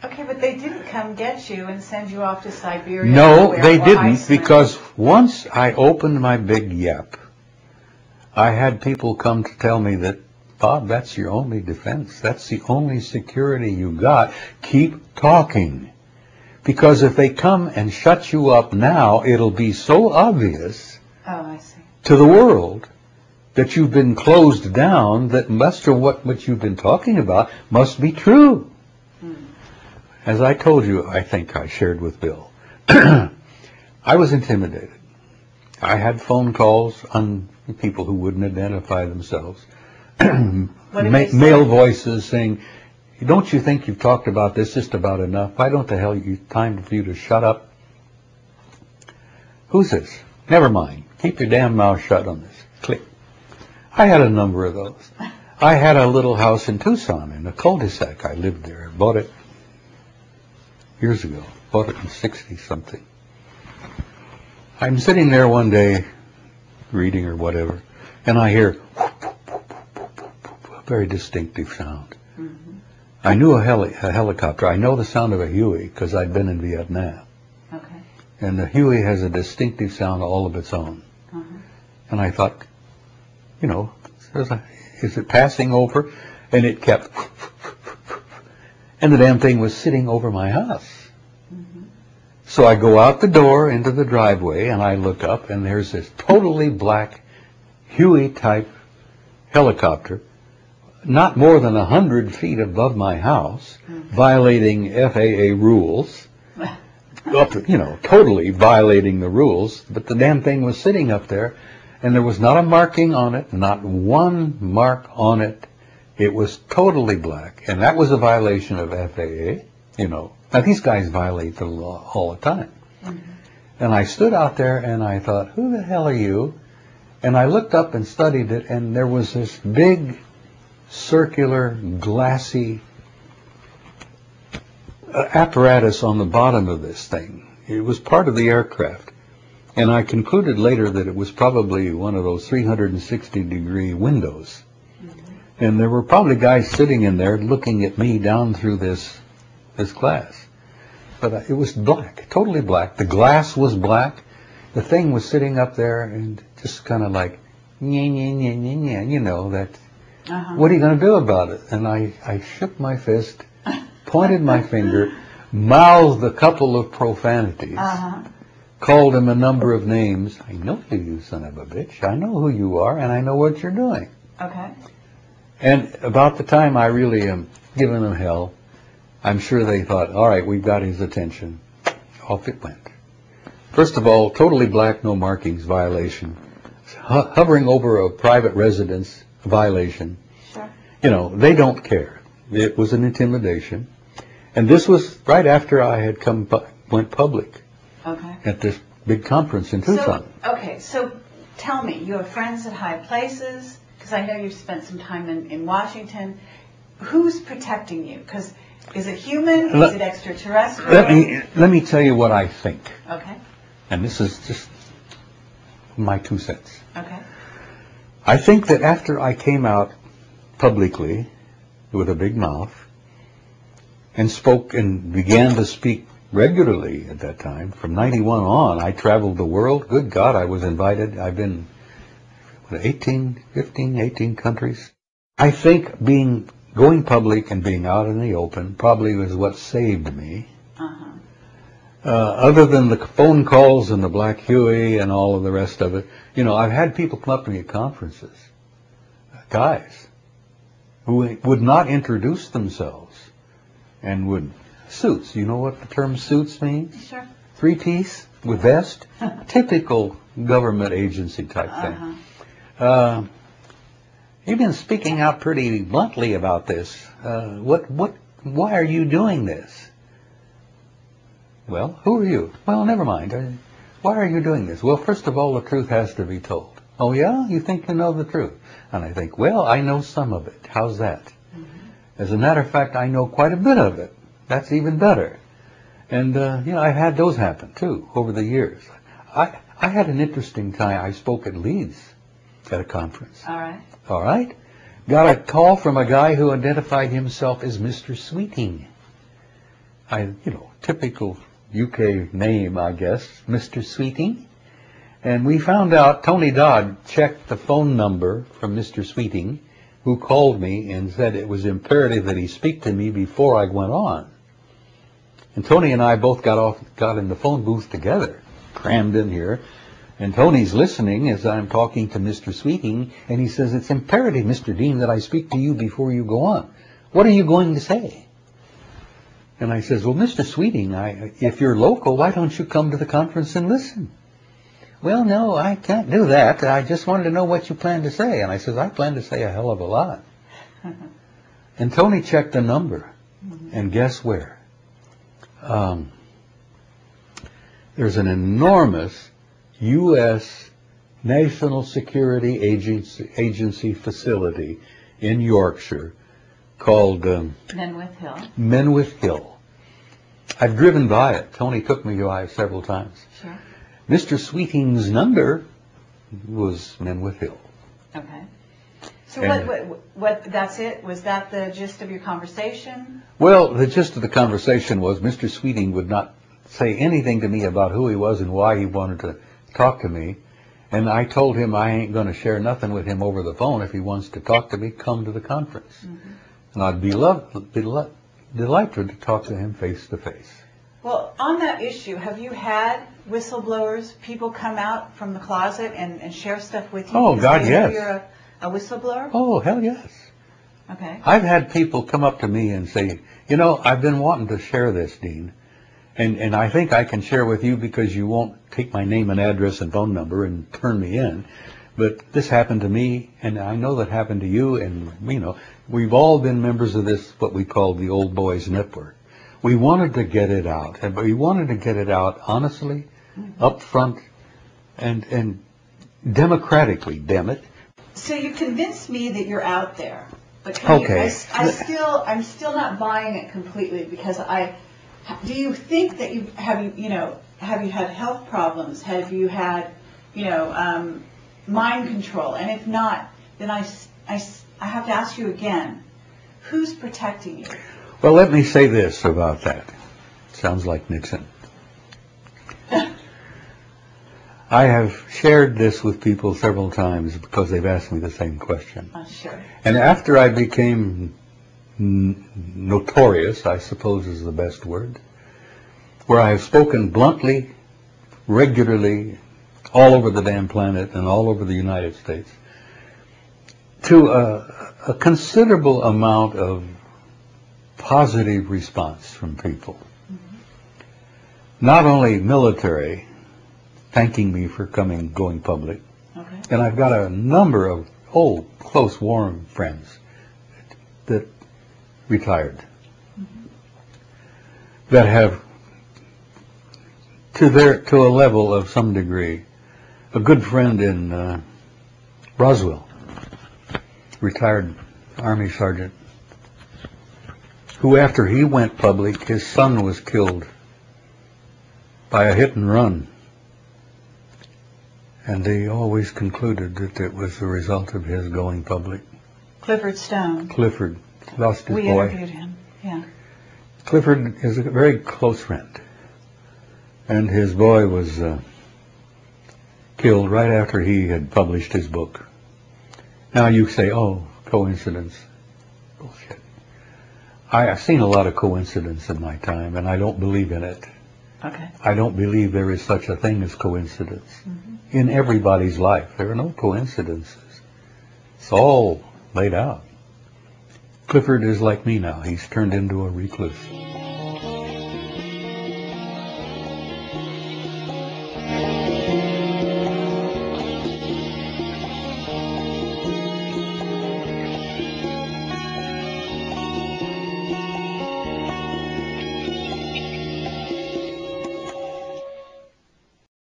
Okay, but they didn't come get you and send you off to Siberia. No, they didn't, because once I opened my big yap, I had people come to tell me that, Bob, that's your only defense. That's the only security you got. Keep talking. Because if they come and shut you up now, it'll be so obvious to the world that you've been closed down that much of what you've been talking about must be true. As I told you, I think I shared with Bill, I was intimidated. I had phone calls on people who wouldn't identify themselves, male voices saying, don't you think you've talked about this just about enough? Why don't the hell you time for you to shut up? Who's this? Never mind. Keep your damn mouth shut on this. Click. I had a number of those. I had a little house in Tucson in a cul-de-sac. I lived there. I bought it years ago. Bought it in 60-something. I'm sitting there one day, reading or whatever, and I hear a very distinctive sound. I knew a helicopter. I know the sound of a Huey because I'd been in Vietnam. Okay. And the Huey has a distinctive sound all of its own. And I thought, you know, is it passing over? And it kept, and the damn thing was sitting over my house. So I go out the door into the driveway and I look up and there's this totally black Huey-type helicopter, not more than 100 feet above my house, violating FAA rules, you know, totally violating the rules, but the damn thing was sitting up there, and there was not a marking on it, not one mark on it. It was totally black, and that was a violation of FAA, you know. Now, these guys violate the law all the time. And I stood out there, and I thought, who the hell are you? And I looked up and studied it, and there was this big circular, glassy apparatus on the bottom of this thing. It was part of the aircraft. And I concluded later that it was probably one of those 360-degree windows. And there were probably guys sitting in there looking at me down through this glass. But it was black, totally black. The glass was black. The thing was sitting up there and just kind of like, you know, that, what are you going to do about it? And I shook my fist, pointed my finger, mouthed a couple of profanities, called him a number of names. I know you son of a bitch. I know who you are, and I know what you're doing. Okay. And about the time I really am giving them hell, I'm sure they thought, all right, we've got his attention. Off it went. First of all, totally black, no markings violation. Hovering over a private residence violation. Sure. You know, they don't care. It was an intimidation. And this was right after I had went public. Okay. At this big conference in Tucson. So tell me, you have friends at high places, because I know you've spent some time in Washington. Who's protecting you? Because is it human? Is it extraterrestrial? Let me tell you what I think. Okay. And this is just my 2 cents. Okay. I think that after I came out publicly with a big mouth and spoke and began to speak regularly at that time, from 91 on, I traveled the world. Good God, I was invited. I've been 18 countries. I think going public and being out in the open probably was what saved me. Other than the phone calls and the Black Huey and all of the rest of it, you know, I've had people come up to me at conferences, guys, who would not introduce themselves and would, suits, you know what the term suits means? Sure. 3-piece with vest, typical government agency type thing. You've been speaking out pretty bluntly about this. Why are you doing this? Well, who are you? Well, never mind. Why are you doing this? Well, first of all, the truth has to be told. Oh, yeah? You think you know the truth? And I think, well, I know some of it. How's that? As a matter of fact, I know quite a bit of it. That's even better. And, you know, I've had those happen, too, over the years. I had an interesting time. I spoke at Leeds at a conference. All right? Got a call from a guy who identified himself as Mr. Sweeting. typical UK name, I guess, Mr. Sweeting. And we found out Tony Dodd checked the phone number from Mr. Sweeting, who called me and said it was imperative that he speak to me before I went on. And Tony and I both got in the phone booth together, crammed in here. And Tony's listening as I'm talking to Mr. Sweeting, and he says, it's imperative, Mr. Dean, that I speak to you before you go on. What are you going to say? And I says, well, Mr. Sweeting, if you're local, why don't you come to the conference and listen? Well, no, I can't do that. I just wanted to know what you plan to say. And I says, I plan to say a hell of a lot. And Tony checked the number. And guess where? There's an enormous U.S. National Security Agency facility in Yorkshire called Menwith Hill. Menwith Hill. I've driven by it. Tony took me by several times. Sure. Mr. Sweeting's number was Menwith Hill. Okay. So what, that's it? Was that the gist of your conversation? Well, the gist of the conversation was Mr. Sweeting would not say anything to me about who he was and why he wanted to talk to me. And I told him I ain't going to share nothing with him over the phone. If he wants to talk to me, come to the conference. Mm-hmm. And I'd be delighted to talk to him face to face. Well, on that issue, have you had whistleblowers, people come out from the closet and share stuff with you? Oh, God, yes. You're a whistleblower? Oh, hell yes. Okay. I've had people come up to me and say, I've been wanting to share this, Dean. And I think I can share with you because you won't take my name and address and phone number and turn me in. But this happened to me, and I know that happened to you, and, we've all been members of this, what we call the Old Boys Network. We wanted to get it out, and we wanted to get it out honestly, up front, and democratically, damn it. So you convinced me that you're out there. But okay. I'm still not buying it completely because do you think that have you had health problems? Have you had, mind control? And if not, then I have to ask you again, who's protecting you? Well, let me say this about that. Sounds like Nixon. I have shared this with people several times because they've asked me the same question. Sure. And after I became notorious, I suppose is the best word, where I have spoken bluntly, regularly, all over the damn planet and all over the United States, to a considerable amount of positive response from people. Mm-hmm. Not only military, thanking me for going public, okay. And I've got a number of close, warm friends that retired, mm-hmm. that have, to a level of some degree, a good friend in Roswell, retired Army sergeant, who after he went public, his son was killed by a hit and run. And they always concluded that it was the result of his going public. Clifford Stone. Clifford lost his boy. We interviewed him, yeah. Clifford is a very close friend. And his boy was killed right after he had published his book. Now you say, coincidence. Bullshit. I've seen a lot of coincidence in my time, and I don't believe in it. Okay. I don't believe there is such a thing as coincidence. Mm-hmm. In everybody's life, there are no coincidences. It's all laid out. Clifford is like me now. He's turned into a recluse.